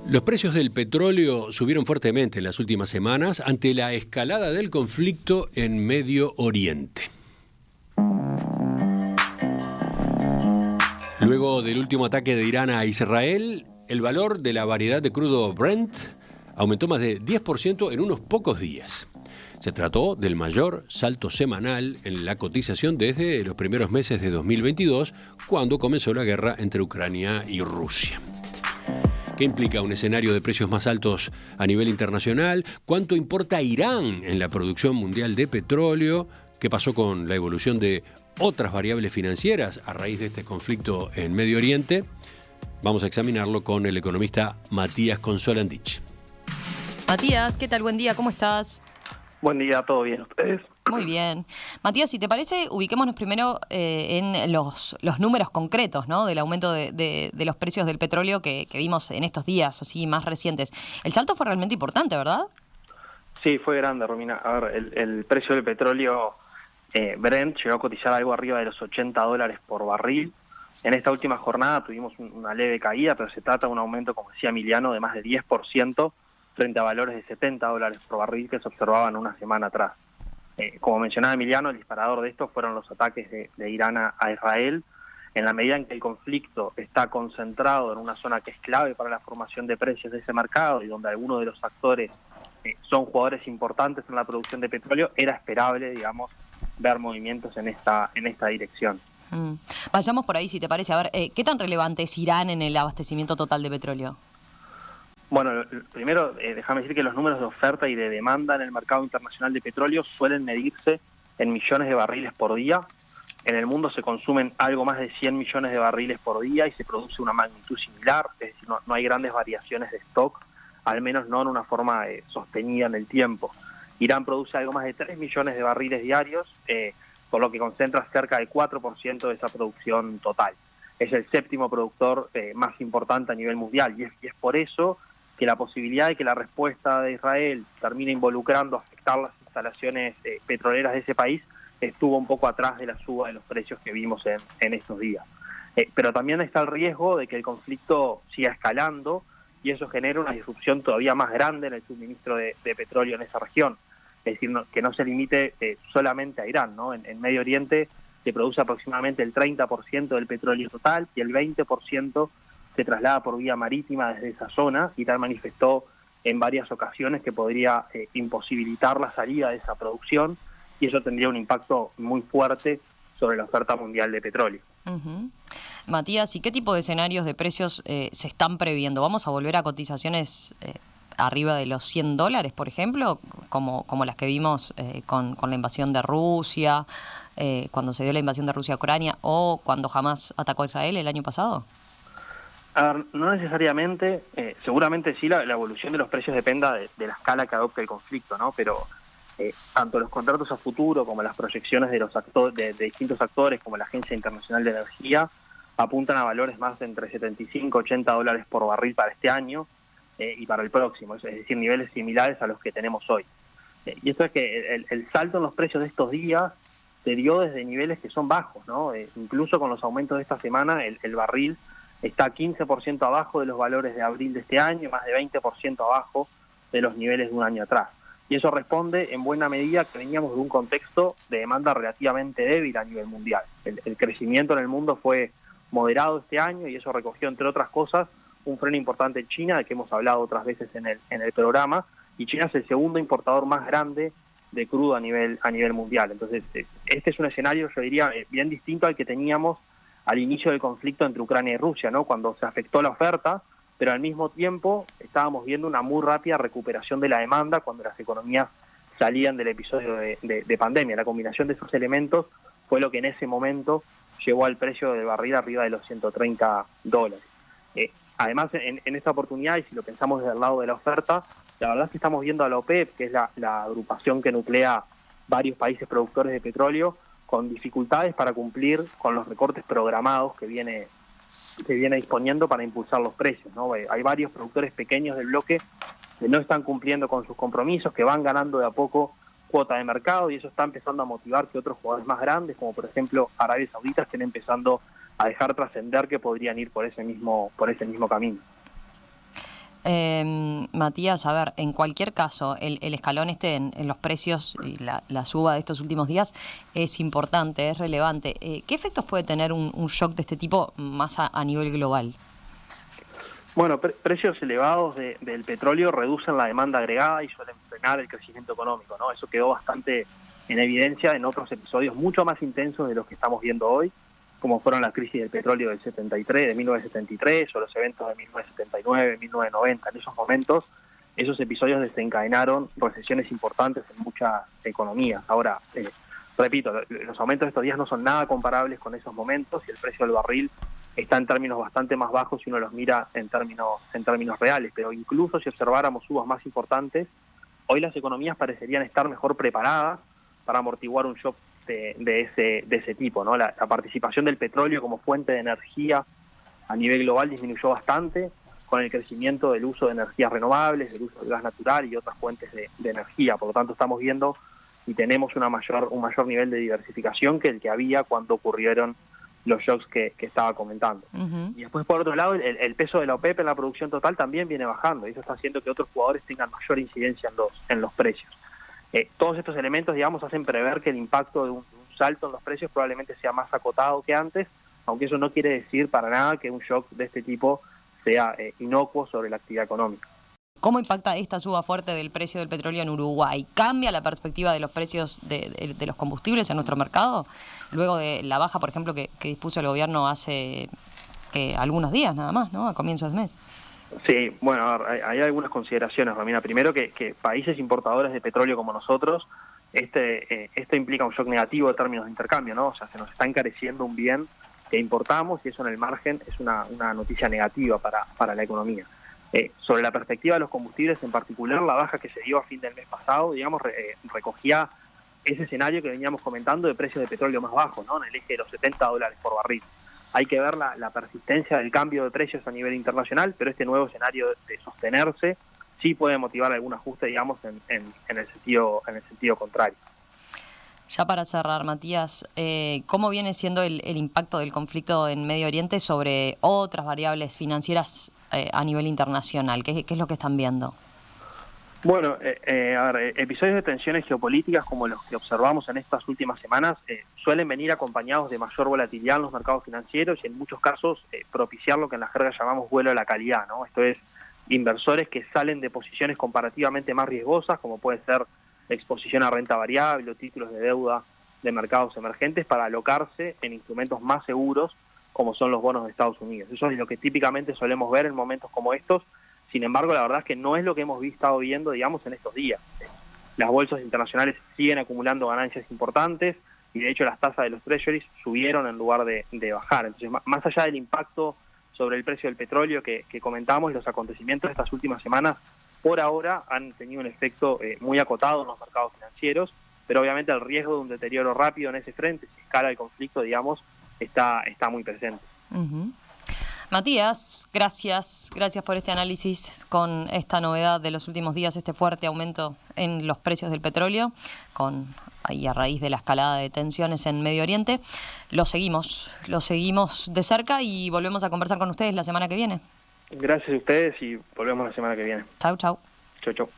Los precios del petróleo subieron fuertemente en las últimas semanas ante la escalada del conflicto en Medio Oriente. Luego del último ataque de Irán a Israel, el valor de la variedad de crudo Brent aumentó más de 10% en unos pocos días. Se trató del mayor salto semanal en la cotización desde los primeros meses de 2022, cuando comenzó la guerra entre Ucrania y Rusia. ¿Qué implica un escenario de precios más altos a nivel internacional? ¿Cuánto importa Irán en la producción mundial de petróleo? ¿Qué pasó con la evolución de otras variables financieras a raíz de este conflicto en Medio Oriente? Vamos a examinarlo con el economista Matías Consolandich. Matías, ¿qué tal? Buen día, ¿cómo estás? Buen día, ¿todo bien? ¿Ustedes? Muy bien. Matías, si te parece, ubiquémonos primero en los números concretos, ¿no? Del aumento de los precios del petróleo que vimos en estos días, así más recientes. El salto fue realmente importante, ¿verdad? Sí, fue grande, Romina. A ver, el precio del petróleo Brent llegó a cotizar algo arriba de los $80 por barril. En esta última jornada tuvimos una leve caída, pero se trata de un aumento, como decía Emiliano, de más de 10% frente a valores de $70 por barril que se observaban una semana atrás. Como mencionaba Emiliano, el disparador de esto fueron los ataques de Irán a Israel. En la medida en que el conflicto está concentrado en una zona que es clave para la formación de precios de ese mercado y donde algunos de los actores son jugadores importantes en la producción de petróleo, era esperable, digamos, ver movimientos en esta dirección. Vayamos por ahí, si te parece. A ver, ¿qué tan relevante es Irán en el abastecimiento total de petróleo? Bueno, primero, déjame decir que los números de oferta y de demanda en el mercado internacional de petróleo suelen medirse en millones de barriles por día. En el mundo se consumen algo más de 100 millones de barriles por día y se produce una magnitud similar, es decir, no hay grandes variaciones de stock, al menos no en una forma sostenida en el tiempo. Irán produce algo más de 3 millones de barriles diarios, por lo que concentra cerca del 4% de esa producción total. Es el séptimo productor más importante a nivel mundial y es por eso que la posibilidad de que la respuesta de Israel termine involucrando, afectar las instalaciones petroleras de ese país, estuvo un poco atrás de la suba de los precios que vimos en estos días. Pero también está el riesgo de que el conflicto siga escalando y eso genera una disrupción todavía más grande en el suministro de petróleo en esa región. Es decir, que no se limite solamente a Irán, ¿no? En Medio Oriente se produce aproximadamente el 30% del petróleo total y el 20% se traslada por vía marítima desde esa zona. Irán manifestó en varias ocasiones que podría imposibilitar la salida de esa producción y eso tendría un impacto muy fuerte sobre la oferta mundial de petróleo. Uh-huh. Matías, ¿y qué tipo de escenarios de precios se están previendo? ¿Vamos a volver a cotizaciones arriba de los $100, por ejemplo, como las que vimos con la invasión de Rusia, cuando se dio la invasión de Rusia a Ucrania o cuando Hamás atacó a Israel el año pasado? No necesariamente, seguramente sí la evolución de los precios dependa de la escala que adopte el conflicto, ¿no? Pero tanto los contratos a futuro como las proyecciones de los actores, de distintos actores como la Agencia Internacional de Energía apuntan a valores más de entre $75 y $80 por barril para este año y para el próximo, es decir, niveles similares a los que tenemos hoy. Y esto es que el salto en los precios de estos días se dio desde niveles que son bajos, ¿no? Incluso con los aumentos de esta semana, el barril está 15% abajo de los valores de abril de este año, más de 20% abajo de los niveles de un año atrás. Y eso responde en buena medida que veníamos de un contexto de demanda relativamente débil a nivel mundial. El crecimiento en el mundo fue moderado este año y eso recogió, entre otras cosas, un freno importante en China, de que hemos hablado otras veces en el programa, y China es el segundo importador más grande de crudo a nivel mundial. Entonces, este es un escenario, yo diría, bien distinto al que teníamos al inicio del conflicto entre Ucrania y Rusia, ¿no? Cuando se afectó la oferta, pero al mismo tiempo estábamos viendo una muy rápida recuperación de la demanda cuando las economías salían del episodio de pandemia. La combinación de esos elementos fue lo que en ese momento llevó al precio del barril arriba de los $130. Además, en esta oportunidad, y si lo pensamos desde el lado de la oferta, la verdad es que estamos viendo a la OPEP, que es la agrupación que nuclea varios países productores de petróleo, con dificultades para cumplir con los recortes programados que viene disponiendo para impulsar los precios, ¿no? Hay varios productores pequeños del bloque que no están cumpliendo con sus compromisos, que van ganando de a poco cuota de mercado y eso está empezando a motivar que otros jugadores más grandes, como por ejemplo Arabia Saudita, estén empezando a dejar trascender que podrían ir por ese mismo camino. Matías, a ver, en cualquier caso, el escalón en los precios y la suba de estos últimos días es importante, es relevante. ¿Qué efectos puede tener un shock de este tipo más a nivel global? Bueno, precios elevados del petróleo reducen la demanda agregada y suelen frenar el crecimiento económico, ¿no? Eso quedó bastante en evidencia en otros episodios mucho más intensos de los que estamos viendo hoy, como fueron la crisis del petróleo del 73, de 1973, o los eventos de 1979, 1990. En esos momentos, esos episodios desencadenaron recesiones importantes en muchas economías. Ahora, repito, los aumentos de estos días no son nada comparables con esos momentos y el precio del barril está en términos bastante más bajos si uno los mira en términos reales. Pero incluso si observáramos subas más importantes, hoy las economías parecerían estar mejor preparadas para amortiguar un shock de ese tipo, ¿no? La participación del petróleo como fuente de energía a nivel global disminuyó bastante con el crecimiento del uso de energías renovables, del uso del gas natural y otras fuentes de energía. Por lo tanto, estamos viendo y tenemos un mayor nivel de diversificación que el que había cuando ocurrieron los shocks que estaba comentando. Y después, por otro lado, el peso de la OPEP en la producción total también viene bajando, y eso está haciendo que otros jugadores tengan mayor incidencia en los precios. Todos estos elementos, digamos, hacen prever que el impacto de un salto en los precios probablemente sea más acotado que antes, aunque eso no quiere decir para nada que un shock de este tipo sea inocuo sobre la actividad económica. ¿Cómo impacta esta suba fuerte del precio del petróleo en Uruguay? ¿Cambia la perspectiva de los precios de los combustibles en nuestro mercado? Luego de la baja, por ejemplo, que dispuso el gobierno hace algunos días nada más, ¿no? A comienzos de mes. Sí, bueno, a ver, hay algunas consideraciones, Romina. Primero, que países importadores de petróleo como nosotros, esto implica un shock negativo en términos de intercambio, ¿no? O sea, se nos está encareciendo un bien que importamos y eso en el margen es una noticia negativa para la economía. Sobre la perspectiva de los combustibles, en particular, la baja que se dio a fin del mes pasado, digamos, recogía ese escenario que veníamos comentando de precios de petróleo más bajos, ¿no? En el eje de los $70 por barril. Hay que ver la persistencia del cambio de precios a nivel internacional, pero este nuevo escenario de sostenerse sí puede motivar algún ajuste, digamos, en el sentido contrario. Ya para cerrar, Matías, ¿cómo viene siendo el impacto del conflicto en Medio Oriente sobre otras variables financieras a nivel internacional? ¿Qué es lo que están viendo? Bueno, a ver, episodios de tensiones geopolíticas como los que observamos en estas últimas semanas suelen venir acompañados de mayor volatilidad en los mercados financieros y en muchos casos propiciar lo que en la jerga llamamos vuelo a la calidad, ¿no? Esto es, inversores que salen de posiciones comparativamente más riesgosas, como puede ser exposición a renta variable o títulos de deuda de mercados emergentes, para alocarse en instrumentos más seguros como son los bonos de Estados Unidos. Eso es lo que típicamente solemos ver en momentos como estos. Sin embargo, la verdad es que no es lo que hemos estado viendo, digamos, en estos días. Las bolsas internacionales siguen acumulando ganancias importantes y, de hecho, las tasas de los treasuries subieron en lugar de bajar. Entonces, más allá del impacto sobre el precio del petróleo que comentamos, los acontecimientos de estas últimas semanas, por ahora, han tenido un efecto muy acotado en los mercados financieros, pero obviamente el riesgo de un deterioro rápido en ese frente, si escala el conflicto, digamos, está muy presente. Matías, gracias por este análisis con esta novedad de los últimos días, este fuerte aumento en los precios del petróleo, ahí a raíz de la escalada de tensiones en Medio Oriente. Lo seguimos de cerca y volvemos a conversar con ustedes la semana que viene. Gracias a ustedes y volvemos la semana que viene. Chau. Chau.